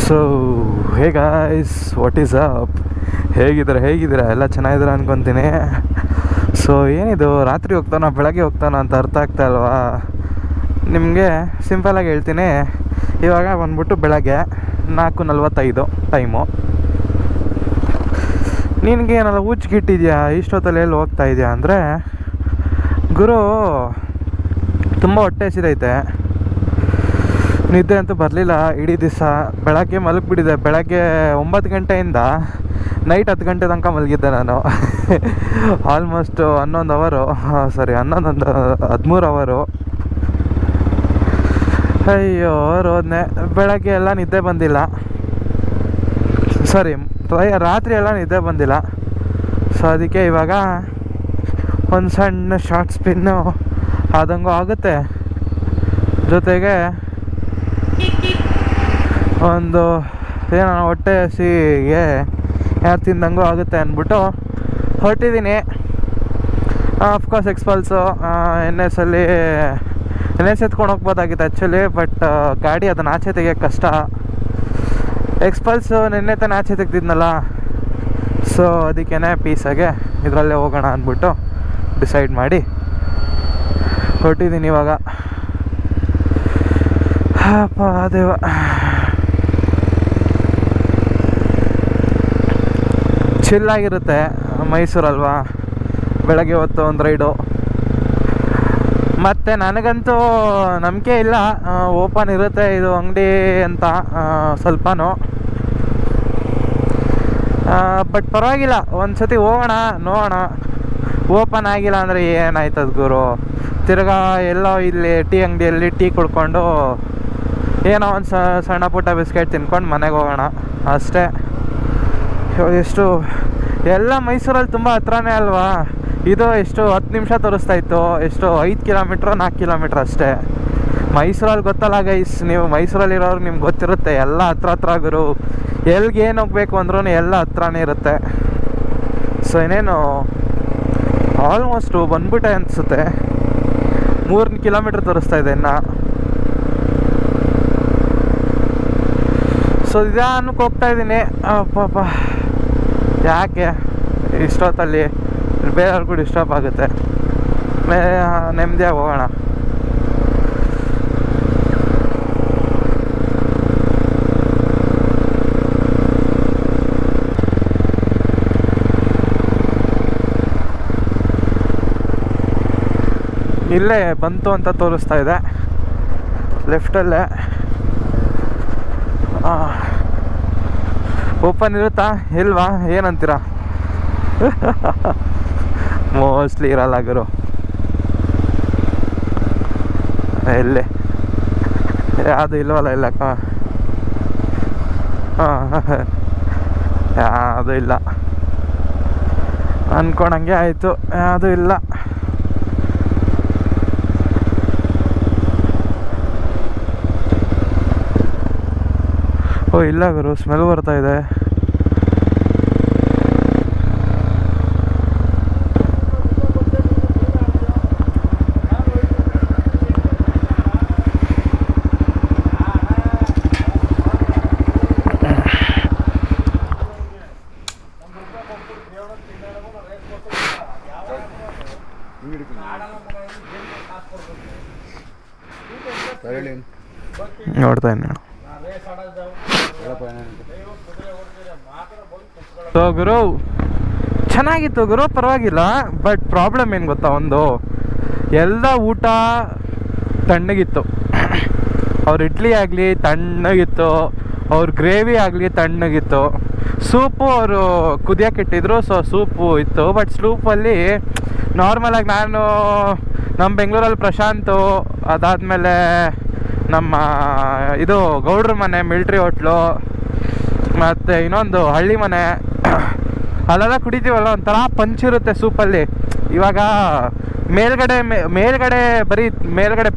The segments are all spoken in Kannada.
So hey guys, what is up? ಹೇಗಿದ್ದೀರಾ ಎಲ್ಲ ಚೆನ್ನಾಗಿದ್ದೀರಾ ಅನ್ಕೊತೀನಿ. ಸೊ ಏನಿದು ರಾತ್ರಿ ಹೋಗ್ತಾನೋ ಬೆಳಗ್ಗೆ ಹೋಗ್ತಾನೋ ಅಂತ ಅರ್ಥ ಆಗ್ತಾ ಅಲ್ವಾ ನಿಮಗೆ? ಸಿಂಪಲಾಗಿ ಹೇಳ್ತೀನಿ. ಇವಾಗ ಬಂದ್ಬಿಟ್ಟು ಬೆಳಗ್ಗೆ 4:45 ಟೈಮು. ನಿನಗೆ ಏನಾದ್ರು ಹುಚ್ಚಿಗಿಟ್ಟಿದ್ಯಾ, ಇಷ್ಟೊತ್ತಲ್ಲಿ ಎಲ್ಲಿ ಹೋಗ್ತಾ ಇದೆಯಾ ಅಂದರೆ, ಗುರು ತುಂಬ ಹೊಟ್ಟೆ ಹಸಿದೈತೆ, ನಿದ್ದೆ ಅಂತೂ ಬರಲಿಲ್ಲ ಇಡೀ ದಿವಸ. ಬೆಳಗ್ಗೆ ಮಲಗಿಬಿಟ್ಟಿದ್ದೆ. ಬೆಳಗ್ಗೆ 9 ಗಂಟೆಯಿಂದ ನೈಟ್ 10 ಗಂಟೆ ತನಕ ಮಲಗಿದ್ದೆ ನಾನು. ಆಲ್ಮೋಸ್ಟ್ 11 ಅವರು, 13 ಅವರು. ಅಯ್ಯೋ ರೋದನೆ. ಬೆಳಗ್ಗೆ ಎಲ್ಲ ನಿದ್ದೆ ಬಂದಿಲ್ಲ, ರಾತ್ರಿ ಎಲ್ಲ ನಿದ್ದೆ ಬಂದಿಲ್ಲ. ಸೊ ಅದಕ್ಕೆ ಇವಾಗ ಒಂದು ಸಣ್ಣ ಶಾರ್ಟ್ ಸ್ಪಿನ್ನು ಆದಂಗೂ ಆಗುತ್ತೆ, ಜೊತೆಗೆ ಒಂದು ಏನೋ ಹೊಟ್ಟೆ ಹಸಿಗೆ ಯಾರು ತಿಂದಂಗೂ ಆಗುತ್ತೆ ಅಂದ್ಬಿಟ್ಟು ಹೊರಟಿದ್ದೀನಿ. ಅಫ್ಕೋರ್ಸ್ ಎಕ್ಸ್ಪಲ್ಸು ಎನ್ ಎಸ್ ಎತ್ಕೊಂಡು ಹೋಗ್ಬೋದಾಗಿತ್ತು ಆ್ಯಕ್ಚುಲಿ, ಬಟ್ ಗಾಡಿ ಅದನ್ನು ಆಚೆ ತೆಗಿಯೋಕ್ಕೆ ಕಷ್ಟ. ಎಕ್ಸ್ಪಲ್ಸು ನಿನ್ನೆ ತಾನೇ ಆಚೆ ತೆಗ್ದಿದ್ನಲ್ಲ, ಸೊ ಅದಕ್ಕೇ ಪೀಸಾಗೆ ಇದರಲ್ಲೇ ಹೋಗೋಣ ಅಂದ್ಬಿಟ್ಟು ಡಿಸೈಡ್ ಮಾಡಿ ಹೊರಟಿದ್ದೀನಿ ಇವಾಗ. ಅಪ್ಪ ದೇವ, ಚಿಲ್ಲಾಗಿರುತ್ತೆ ಮೈಸೂರಲ್ವಾ, ಬೆಳಗ್ಗೆ ಹೊತ್ತು ಒಂದು ರೈಡು. ಮತ್ತು ನನಗಂತೂ ನಂಬಿಕೆ ಇಲ್ಲ ಓಪನ್ ಇರುತ್ತೆ ಇದು ಅಂಗಡಿ ಅಂತ ಸ್ವಲ್ಪನೂ. ಬಟ್ ಪರವಾಗಿಲ್ಲ, ಒಂದು ಸತಿ ಹೋಗೋಣ ನೋಡೋಣ. ಓಪನ್ ಆಗಿಲ್ಲ ಅಂದರೆ ಏನಾಯ್ತದ ಗುರು, ತಿರ್ಗಾ ಎಲ್ಲೋ ಇಲ್ಲಿ ಟೀ ಅಂಗಡಿಯಲ್ಲಿ ಟೀ ಕುಡ್ಕೊಂಡು ಏನೋ ಒಂದು ಸಣ್ಣ ಪುಟ್ಟ ಬಿಸ್ಕೆಟ್ ತಿನ್ಕೊಂಡು ಮನೆಗೆ ಹೋಗೋಣ ಅಷ್ಟೇ. ಎಷ್ಟು ಎಲ್ಲ ಮೈಸೂರಲ್ಲಿ ತುಂಬ ಹತ್ರನೇ ಅಲ್ವಾ ಇದು. ಎಷ್ಟು 10 ನಿಮಿಷ ತೋರಿಸ್ತಾಯಿತ್ತು, ಎಷ್ಟು 5 ಕಿಲೋಮೀಟ್ರ್ 4 ಕಿಲೋಮೀಟ್ರ್ ಅಷ್ಟೇ. ಮೈಸೂರಲ್ಲಿ ಗೊತ್ತಲ್ಲ ಗೈಸ್, ನೀವು ಮೈಸೂರಲ್ಲಿರೋರು ನಿಮ್ಗೆ ಗೊತ್ತಿರುತ್ತೆ, ಎಲ್ಲ ಹತ್ರ ಗುರು. ಎಲ್ಲಿಗೆ ಏನು ಹೋಗ್ಬೇಕು ಅಂದ್ರೂ ಎಲ್ಲ ಹತ್ರನೇ ಇರುತ್ತೆ. ಸೊ ಇನ್ನೇನು ಆಲ್ಮೋಸ್ಟು ಬಂದ್ಬಿಟ್ಟೆ ಅನಿಸುತ್ತೆ. 3 ಕಿಲೋಮೀಟ್ರ್ ತೋರಿಸ್ತಾ ಇದೆ ಇನ್ನು. ಸೊ ನಿಧಾನಕ್ಕೆ ಹೋಗ್ತಾ ಇದ್ದೀನಿ. ಅಪ್ಪಪ್ಪ, ಯಾಕೆ ಇಷ್ಟೊತ್ತಲ್ಲಿ ಬೇರೆಯವ್ರು ಕೂಡ ಡಿಸ್ಟರ್ಬ್ ಆಗುತ್ತೆ. ನೆಮ್ಮದಿಯಾಗಿ ಹೋಗೋಣ. ಇಲ್ಲೇ ಬಂತು ಅಂತ ತೋರಿಸ್ತಾ ಇದೆ, ಲೆಫ್ಟಲ್ಲೇ. ಓಪನ್ ಇರುತ್ತಾ ಇಲ್ವಾ ಏನಂತೀರಾ? ಮೋಸ್ಟ್ಲಿ ಇರಲ್ಲ ಗುರು. ಎಲ್ಲಿ ಯಾವುದು ಇಲ್ವಲ್ಲ, ಇಲ್ಲಕ್ಕ ಯಾವುದು ಇಲ್ಲ ಅಂದ್ಕೊಂಡಂಗೆ ಆಯಿತು, ಯಾವುದು ಇಲ್ಲ. ಓ ಇಲ್ಲ ಗುರು, ಸ್ಮೆಲ್ ಬರ್ತಾ ಇದೆ. ನೋಡ್ತಾ ಇದ್ದೀನಿ. ಸೊ ಗುರು ಚೆನ್ನಾಗಿತ್ತು ಗುರು, ಪರವಾಗಿಲ್ಲ. ಬಟ್ ಪ್ರಾಬ್ಲಮ್ ಏನು ಗೊತ್ತಾ, ಒಂದು ಎಲ್ಲ ಊಟ ತಣ್ಣಗಿತ್ತು. ಅವ್ರ ಇಡ್ಲಿ ಆಗಲಿ ತಣ್ಣಗಿತ್ತು, ಅವ್ರ ಗ್ರೇವಿ ಆಗಲಿ ತಣ್ಣಗಿತ್ತು. ಸೂಪು ಅವರು ಕುದಿಯೋಕೆ ಇಟ್ಟಿದ್ರು, ಸೊ ಸೂಪು ಇತ್ತು. ಬಟ್ ಸೂಪಲ್ಲಿ ನಾರ್ಮಲಾಗಿ ನಾನು ನಮ್ಮ ಬೆಂಗಳೂರಲ್ಲಿ ಪ್ರಶಾಂತು, ಅದಾದಮೇಲೆ ನಮ್ಮ ಇದು ಗೌಡ್ರ ಮನೆ ಮಿಲ್ಟ್ರಿ ಹೋಟ್ಲು, ಮತ್ತು ಇನ್ನೊಂದು ಹಳ್ಳಿ ಮನೆ, ಅಲ್ಲೆಲ್ಲ ಕುಡಿತೀವಲ್ಲ, ಒಂಥರ ಪಂಚಿರುತ್ತೆ ಸೂಪಲ್ಲಿ. ಇವಾಗ ಮೇಲ್ಗಡೆ ಬರೀ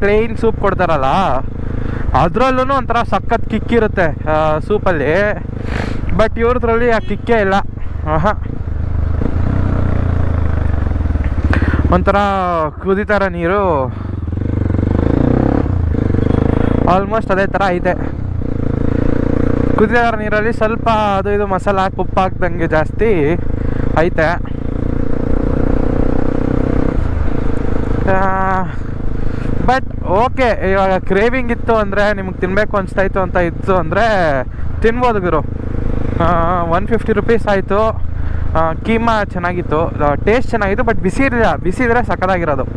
ಪ್ಲೇನ್ ಸೂಪ್ ಕೊಡ್ತಾರಲ್ಲ, ಅದರಲ್ಲೂ ಒಂಥರ ಸಖತ್ ಕಿಕ್ಕಿರುತ್ತೆ ಸೂಪಲ್ಲಿ. ಬಟ್ ಇವ್ರದ್ರಲ್ಲಿ ಆ ಕಿಕ್ಕೇ ಇಲ್ಲ. ಒಂಥರ ಕುದಿತಾರ ನೀರು, ಆಲ್ಮೋಸ್ಟ್ ಅದೇ ಥರ ಐತೆ. ಕುದಿಯೋ ನೀರಲ್ಲಿ ಸ್ವಲ್ಪ ಅದು ಇದು ಮಸಾಲ ಹಾಕಿ ಉಪ್ಪು ಹಾಕ್ದಂಗೆ ಜಾಸ್ತಿ ಐತೆ. ಬಟ್ ಓಕೆ, ಇವಾಗ ಕ್ರೇವಿಂಗ್ ಇತ್ತು ಅಂದರೆ, ನಿಮ್ಗೆ ತಿನ್ನಬೇಕು ಅನಿಸ್ತಾಯಿತ್ತು ಅಂತ ಇತ್ತು ಅಂದರೆ ತಿನ್ಬೋದು ಗುರು. 150 ರೂಪೀಸ್ ಆಯಿತು. ಕೀಮಾ ಚೆನ್ನಾಗಿತ್ತು, ಟೇಸ್ಟ್ ಚೆನ್ನಾಗಿತ್ತು, ಬಟ್ ಬಿಸಿದ್ರೆ ಸಕ್ಕತ್ತಾಗಿರೋದು.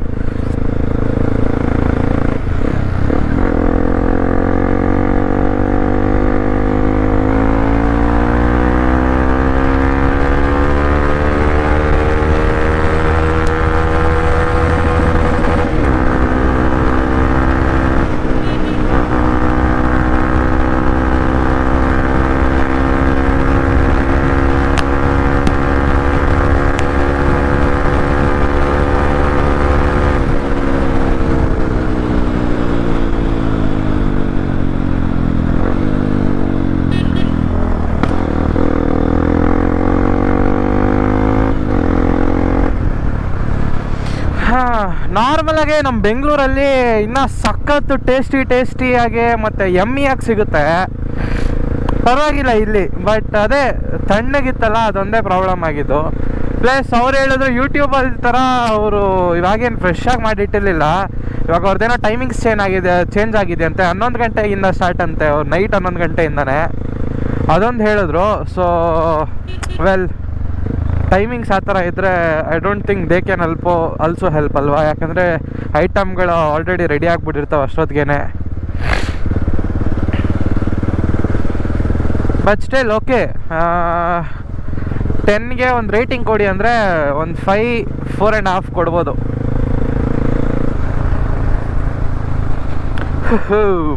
ನಾರ್ಮಲಾಗೆ ನಮ್ಮ ಬೆಂಗಳೂರಲ್ಲಿ ಇನ್ನೂ ಸಖತ್ತು ಟೇಸ್ಟಿಯಾಗಿ ಮತ್ತು ಯಮ್ಮಿಯಾಗಿ ಸಿಗುತ್ತೆ, ಪರವಾಗಿಲ್ಲ ಇಲ್ಲಿ. ಬಟ್ ಅದೇ ತಣ್ಣಗಿತ್ತಲ್ಲ, ಅದೊಂದೇ ಪ್ರಾಬ್ಲಮ್ ಆಗಿದ್ದು. ಪ್ಲಸ್ ಅವ್ರು ಹೇಳಿದ್ರು ಯೂಟ್ಯೂಬಲ್ಲಿ ಥರ ಅವರು ಇವಾಗೇನು ಫ್ರೆಶ್ಶಾಗಿ ಮಾಡಿಟ್ಟಿರಲಿಲ್ಲ, ಇವಾಗ ಅವ್ರದ್ದೇನೋ ಟೈಮಿಂಗ್ಸ್ ಚೇಂಜ್ ಆಗಿದೆ ಅಂತೆ. 11 ಗಂಟೆಯಿಂದ ಸ್ಟಾರ್ಟ್ ಅಂತೆ, ಅವ್ರು ನೈಟ್ 11 ಗಂಟೆಯಿಂದನೇ ಅದೊಂದು ಹೇಳಿದ್ರು. ಸೊ ವೆಲ್, ಟೈಮಿಂಗ್ಸ್ ಆ ಥರ ಇದ್ದರೆ I don't think they can also help ಅಲ್ವಾ, ಯಾಕಂದರೆ ಐಟಮ್ಗಳು ಆಲ್ರೆಡಿ ರೆಡಿ ಆಗಿಬಿಟ್ಟಿರ್ತಾವೆ ಅಷ್ಟೊತ್ತಿಗೆ. But still okay. 10ಗೆ ಒಂದು ರೇಟಿಂಗ್ ಕೊಡಿ ಅಂದರೆ ಒಂದು 4.5 ಕೊಡ್ಬೋದು.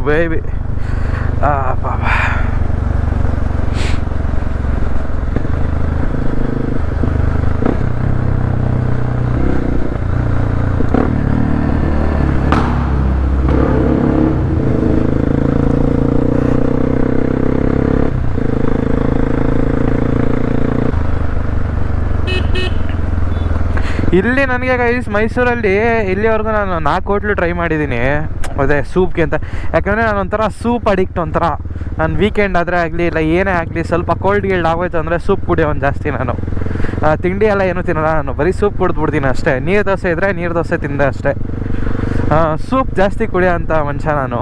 ಬೇಬಿ ಬಾಬಾ. ಇಲ್ಲಿ ನನಗೆ ಗೈಸ್ ಮೈಸೂರಲ್ಲಿ ಇಲ್ಲಿವರೆಗೂ ನಾನು 4 ಹೋಟ್ಲು ಟ್ರೈ ಮಾಡಿದ್ದೀನಿ ಅದೇ ಸೂಪ್ಗೆ ಅಂತ. ಯಾಕಂದರೆ ನಾನು ಒಂಥರ ಸೂಪ್ ಅಡಿಕ್ಟ್. ಒಂಥರ ನಾನು ವೀಕೆಂಡ್ ಆದರೆ ಆಗಲಿ ಇಲ್ಲ ಏನೇ ಆಗಲಿ ಸ್ವಲ್ಪ ಕೋಲ್ಡ್ ಆಗೋಯ್ತು ಅಂದರೆ ಸೂಪ್ ಕುಡಿಯೋನು ಜಾಸ್ತಿ. ನಾನು ತಿಂಡಿ ಎಲ್ಲ ಏನೂ ತಿನ್ನಲ್ಲ, ನಾನು ಬರೀ ಸೂಪ್ ಕುಡಿದ್ಬಿಡ್ತೀನಿ ಅಷ್ಟೇ. ನೀರು ದೋಸೆ ಇದ್ದರೆ ನೀರು ದೋಸೆ ತಿಂದೆ ಅಷ್ಟೇ. ಸೂಪ್ ಜಾಸ್ತಿ ಕುಡಿಯೋ ಅಂಥ ಮನುಷ್ಯ ನಾನು.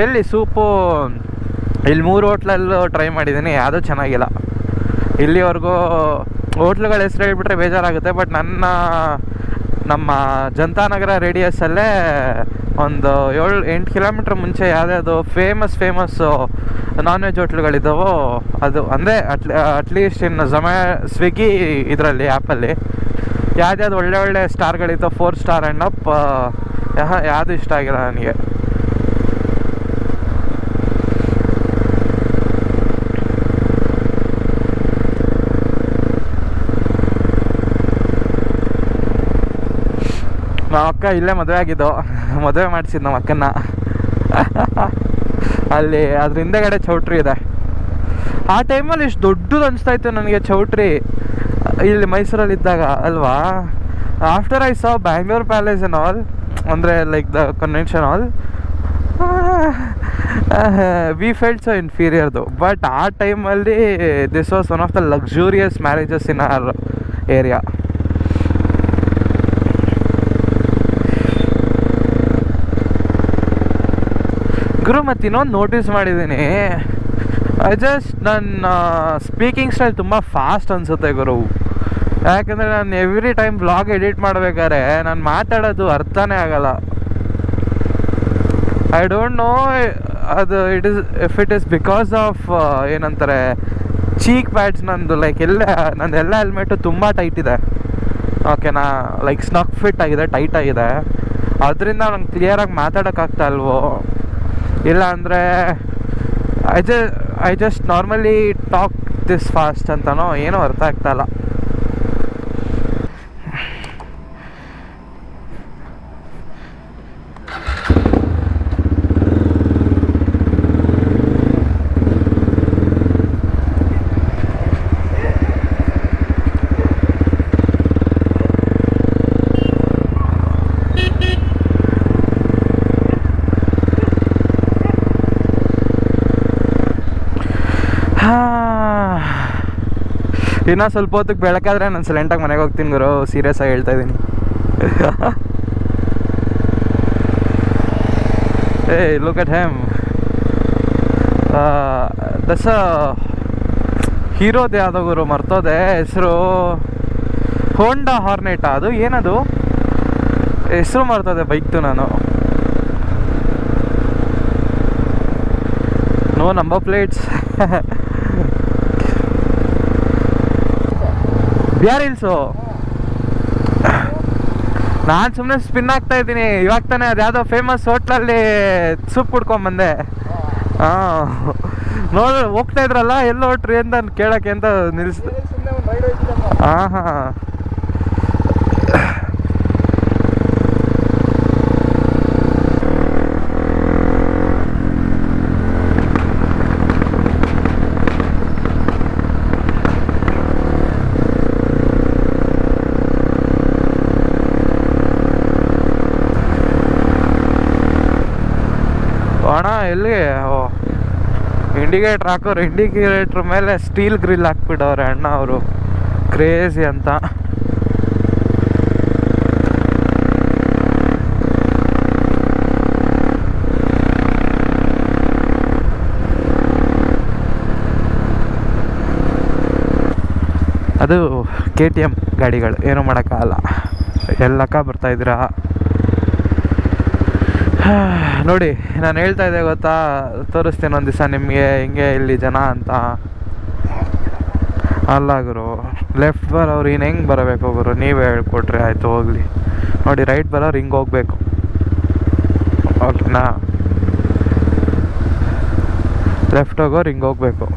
ಎಲ್ಲಿ ಸೂಪು ಇಲ್ಲಿ 3 ಹೋಟ್ಲಲ್ಲೂ ಟ್ರೈ ಮಾಡಿದ್ದೀನಿ, ಯಾವುದೂ ಚೆನ್ನಾಗಿಲ್ಲ ಇಲ್ಲಿವರೆಗೂ. ಹೋಟ್ಲುಗಳ ಹೆಸರು ಹೇಳ್ಬಿಟ್ರೆ ಬೇಜಾರಾಗುತ್ತೆ. ಬಟ್ ನಮ್ಮ ಜನತಾನಗರ ರೇಡಿಯಸಲ್ಲೇ ಒಂದು 7-8 ಕಿಲೋಮೀಟ್ರ್ ಮುಂಚೆ ಯಾವುದ್ಯಾವುದು ಫೇಮಸ್ಸು ನಾನ್ ವೆಜ್ ಹೋಟ್ಲುಗಳಿದ್ದಾವೋ ಅದು, ಅಂದರೆ ಅಟ್ಲೀಸ್ಟ್ ಇನ್ನು ಸ್ವಿಗ್ಗಿ ಇದರಲ್ಲಿ ಆ್ಯಪಲ್ಲಿ ಯಾವ್ದು ಒಳ್ಳೆ ಸ್ಟಾರ್ಗಳಿತ್ತು, 4 ಸ್ಟಾರ್ ಆ್ಯಂಡ್ ಅಪ್, ಯಾವುದು ಇಷ್ಟ ಆಗಿಲ್ಲ ನನಗೆ. ನಮ್ಮ ಅಕ್ಕ ಇಲ್ಲೇ ಮದುವೆ ಆಗಿದ್ದು, ಮದುವೆ ಮಾಡಿಸಿದ್ದು ನಮ್ಮ ಅಕ್ಕನ. ಅಲ್ಲಿ ಅದ್ರ ಹಿಂದೆಗಡೆ ಚೌಟ್ರಿ ಇದೆ. ಆ ಟೈಮಲ್ಲಿ ಇಷ್ಟು ದೊಡ್ಡದು ಅನಿಸ್ತಾಯಿತ್ತು ನನಗೆ ಚೌಟ್ರಿ ಇಲ್ಲಿ ಮೈಸೂರಲ್ಲಿದ್ದಾಗ ಅಲ್ವಾ. After I saw Bangalore palace and all, ಅಂದರೆ like the convention hall, we felt so ಇನ್ಫೀರಿಯರ್ದು. ಬಟ್ ಆ ಟೈಮಲ್ಲಿ this was one of the luxurious marriages in our area. ಗುರು ಮತ್ತು ಇನ್ನೊಂದು ನೋಟಿಸ್ ಮಾಡಿದ್ದೀನಿ, ನನ್ನ ಸ್ಪೀಕಿಂಗ್ ಸ್ಟೈಲ್ ತುಂಬ ಫಾಸ್ಟ್ ಅನಿಸುತ್ತೆ ಗುರು. ಯಾಕಂದರೆ ನಾನು ಎವ್ರಿ ಟೈಮ್ ವ್ಲಾಗ್ ಎಡಿಟ್ ಮಾಡಬೇಕಾದ್ರೆ ನಾನು ಮಾತಾಡೋದು ಅರ್ಥನೇ ಆಗಲ್ಲ. ಐ ಡೋಂಟ್ ನೋ ಅದು if it is because of ಏನಂತಾರೆ ಚೀಕ್ ಪ್ಯಾಡ್ಸ್. ನಂದೆಲ್ಲ ಹೆಲ್ಮೆಟು ತುಂಬ ಟೈಟ್ ಇದೆ, ಓಕೆನಾ, ಲೈಕ್ ಸ್ನಕ್ ಫಿಟ್ ಆಗಿದೆ, ಟೈಟ್ ಆಗಿದೆ. ಅದರಿಂದ ನಂಗೆ ಕ್ಲಿಯರಾಗಿ ಮಾತಾಡೋಕ್ಕಾಗ್ತಾ ಇಲ್ವೋ, ಇಲ್ಲ ಅಂದರೆ I just normally talk this fast ಅಂತನೋ ಏನೋ ಅರ್ಥ ಆಗ್ತಾಯಿಲ್ಲ. ಇನ್ನೂ ಸ್ವಲ್ಪ ಹೊತ್ತಿಗೆ ಬೆಳಕಾದ್ರೆ ನಾನು ಸೈಲೆಂಟಾಗಿ ಮನೆಗೆ ಹೋಗ್ತೀನಿ ಗುರು, ಸೀರಿಯಸ್ ಆಗಿ ಹೇಳ್ತಾ ಇದ್ದೀನಿ. ಏ ಲುಕ್ ಅಟ್ ಹ್ಯಾಮ್. ದಸ ಹೀರೋದು ಯಾವುದೋ ಗುರು ಮರ್ತೋದೆ ಹೆಸರು, ಹೋಂಡಾ ಹಾರ್ನೆಟಾ ಅದು ಏನದು ಹೆಸರು ಮರ್ತೋದೆ ಬೈಕ್ದು ನಾನು. No number plates. BR Hills. ನಾನು ಸುಮ್ಮನೆ ಸ್ಪಿನ್ ಆಗ್ತಾ ಇದ್ದೀನಿ. ಇವಾಗ ತಾನೇ ಅದು ಯಾವುದೋ ಫೇಮಸ್ ಹೋಟ್ಲಲ್ಲಿ ಸೂಪ್ ಕುಡ್ಕೊಂಬಂದೆ. ಹಾಂ ಹೋಗ್ತಾ ಇದ್ರಲ್ಲ ಎಲ್ಲೋ ಹೊಟ್ರಿ ಅಂತ ಕೇಳೋಕ್ಕೆ ಅಂತ ನಿಲ್ಸ್ದೆ. ಹಾಂ ಹಾಂ ಅಣ್ಣ ಎಲ್ಲಿ ಇಂಡಿಕೇಟ್ರ್ ಹಾಕೋರು, ಇಂಡಿಕೇಟ್ರ್ ಮೇಲೆ ಸ್ಟೀಲ್ ಗ್ರಿಲ್ ಹಾಕ್ಬಿಟ್ಟವ್ರೆ ಅಣ್ಣ ಅವರು, ಕ್ರೇಜಿ ಅಂತ. ಅದು KTM ಗಾಡಿಗಳು, ಏನೂ ಮಾಡೋಕ್ಕಾಗಲ್ಲ. ಎಲ್ಲಕ್ಕ ಬರ್ತಾಯಿದ್ದೀರಾ ನೋಡಿ. ನಾನು ಹೇಳ್ತಾ ಇದ್ದೆ ಗೊತ್ತಾ, ತೋರಿಸ್ತೀನಿ ಒಂದು ದಿವಸ ನಿಮಗೆ ಹಿಂಗೆ ಇಲ್ಲಿ ಜನ ಅಂತ. ಅಲ್ಲ ಗುರು, ಲೆಫ್ಟ್ ಬರೋರು ಇನ್ನು ಹೆಂಗೆ ಬರಬೇಕು ಗುರು, ನೀವೇ ಹೇಳ್ಕೊಟ್ರಿ ಆಯಿತು ಹೋಗಲಿ. ನೋಡಿ ರೈಟ್ ಬರೋರು ಹಿಂಗೆ ಹೋಗ್ಬೇಕು, ಓಕೆನಾ? ಲೆಫ್ಟ್ ಹೋಗೋರು ಹಿಂಗೆ ಹೋಗ್ಬೇಕು.